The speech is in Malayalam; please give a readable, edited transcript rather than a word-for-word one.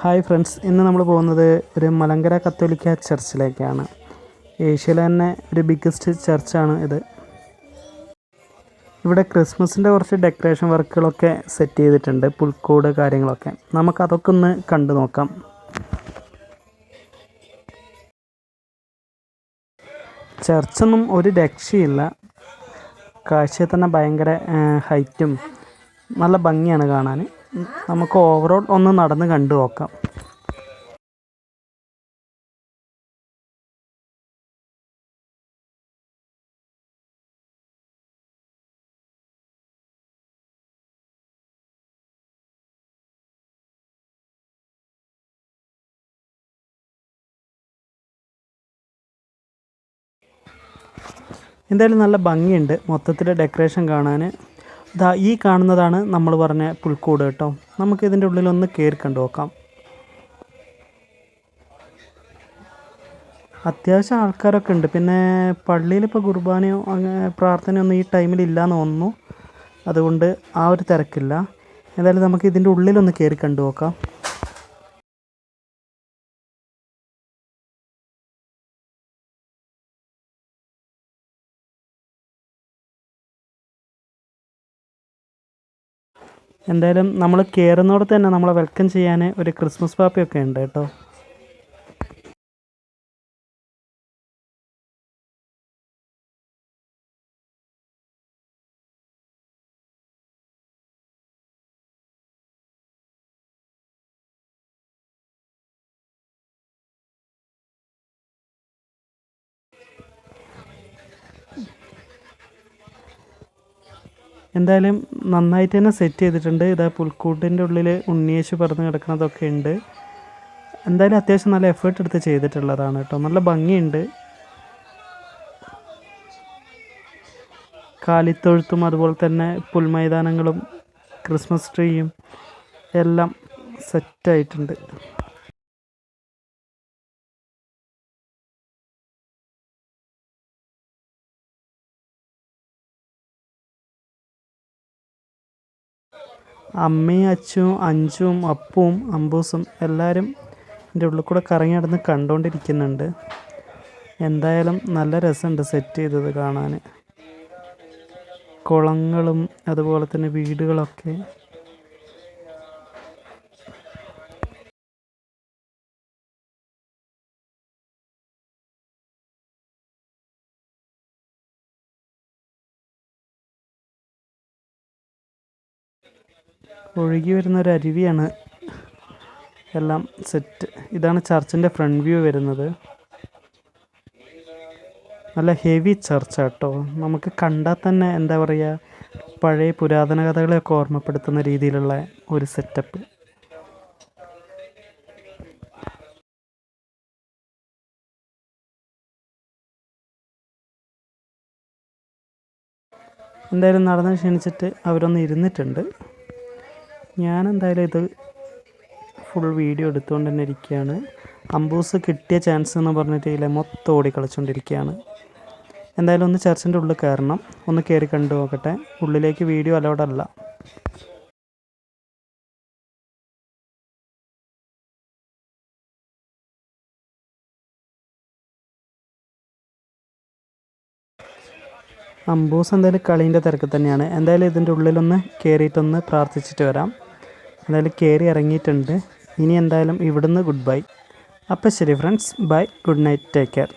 ഹായ് ഫ്രണ്ട്സ്, ഇന്ന് നമ്മൾ പോകുന്നത് ഒരു മലങ്കര കത്തോലിക്ക ചർച്ചിലേക്കാണ്. ഏഷ്യയിലെ തന്നെ ഒരു ബിഗ്ഗസ്റ്റ് ചർച്ചാണ് ഇത്. ഇവിടെ ക്രിസ്മസിൻ്റെ കുറച്ച് ഡെക്കറേഷൻ വർക്കുകളൊക്കെ സെറ്റ് ചെയ്തിട്ടുണ്ട്, പുൽക്കൂട് കാര്യങ്ങളൊക്കെ. നമുക്കതൊക്കെ ഒന്ന് കണ്ടു നോക്കാം. ചർച്ചൊന്നും ഒരു രക്ഷയില്ല. കാഴ്ചയിൽ തന്നെ ഭയങ്കര ഹൈറ്റും നല്ല ഭംഗിയാണ് കാണാൻ. നമുക്ക് ഓവറോൾ ഒന്ന് നടന്ന് കണ്ടു നോക്കാം. എന്തായാലും നല്ല ഭംഗിയുണ്ട് മൊത്തത്തിൽ ഡെക്കറേഷൻ കാണാൻ. ഈ കാണുന്നതാണ് നമ്മൾ പറഞ്ഞ പുൽക്കൂട് കേട്ടോ. നമുക്കിതിൻ്റെ ഉള്ളിലൊന്ന് കയറി കണ്ടു നോക്കാം. അത്യാവശ്യം ആൾക്കാരൊക്കെ ഉണ്ട്. പിന്നെ പള്ളിയിൽ ഇപ്പോൾ കുർബാനയോ പ്രാർത്ഥനയൊന്നും ഈ ടൈമിൽ ഇല്ലയെന്ന് തോന്നുന്നു. അതുകൊണ്ട് ആ ഒരു തിരക്കില്ല. എന്തായാലും നമുക്ക് ഇതിൻ്റെ ഉള്ളിലൊന്ന് കയറി കണ്ടു നോക്കാം. എന്തായാലും നമ്മൾ കയറുന്നിടത്ത് തന്നെ നമ്മളെ വെൽക്കം ചെയ്യാൻ ഒരു ക്രിസ്മസ് പാപ്പയൊക്കെ ഉണ്ട് കേട്ടോ. എന്തായാലും നന്നായിട്ട് തന്നെ സെറ്റ് ചെയ്തിട്ടുണ്ട്. ഇതാ പുൽക്കൂട്ടിൻ്റെ ഉള്ളിൽ ഉണ്ണിയേശു പറന്ന് കിടക്കുന്നതൊക്കെ ഉണ്ട്. എന്തായാലും അത്യാവശ്യം നല്ല എഫേർട്ട് എടുത്ത് ചെയ്തിട്ടുള്ളതാണ് കേട്ടോ. നല്ല ഭംഗിയുണ്ട്. കാലിത്തൊഴുത്തും അതുപോലെ തന്നെ പുൽമൈതാനങ്ങളും ക്രിസ്മസ് ട്രീയും എല്ലാം സെറ്റായിട്ടുണ്ട്. അമ്മയും അച്ഛനും അഞ്ചും അപ്പവും അമ്പൂസും എല്ലാവരും എൻ്റെ ഉള്ളിൽ കൂടെ കറങ്ങി നടന്ന് കണ്ടുകൊണ്ടിരിക്കുന്നുണ്ട്. എന്തായാലും നല്ല രസമുണ്ട് സെറ്റ് ചെയ്തത് കാണാൻ. കുളങ്ങളും അതുപോലെ തന്നെ വീടുകളൊക്കെ. ഒഴുകി വരുന്ന ഒരു അരുവിയാണ്. എല്ലാം സെറ്റ്. ഇതാണ് ചർച്ചിൻ്റെ ഫ്രണ്ട് വ്യൂ വരുന്നത്. നല്ല ഹെവി ചർച്ചാട്ടോ. നമുക്ക് കണ്ടാൽ തന്നെ എന്താ പറയുക, പഴയ പുരാതന കഥകളെയൊക്കെ ഓർമ്മപ്പെടുത്തുന്ന രീതിയിലുള്ള ഒരു സെറ്റപ്പ്. എന്തായാലും നടന്ന് ക്ഷണിച്ചിട്ട് അവരൊന്ന് ഇരുന്നിട്ടുണ്ട്. ഞാനെന്തായാലും ഇത് ഫുൾ വീഡിയോ എടുത്തുകൊണ്ട് തന്നെ ഇരിക്കുകയാണ്. അമ്പൂസ് കിട്ടിയ ചാൻസ് എന്ന് പറഞ്ഞിട്ട് ഇതിലെ മൊത്തം ഓടി കളിച്ചുകൊണ്ടിരിക്കുകയാണ്. എന്തായാലും ഒന്ന് ചർച്ചിൻ്റെ ഉള്ളിൽ കയറണം. ഒന്ന് കയറി കണ്ടു നോക്കട്ടെ. ഉള്ളിലേക്ക് വീഡിയോ അലൗഡല്ല. അമ്പൂസ് എന്തായാലും കളീൻ്റെ തിരക്ക് തന്നെയാണ്. എന്തായാലും ഇതിൻ്റെ ഉള്ളിലൊന്ന് കയറിയിട്ടൊന്ന് പ്രാർത്ഥിച്ചിട്ട് വരാം. എന്തായാലും കയറി ഇറങ്ങിയിട്ടുണ്ട്. ഇനി എന്തായാലും ഇവിടുന്ന് ഗുഡ് ബൈ. അപ്പോൾ ശരി friends, bye, good night, take care.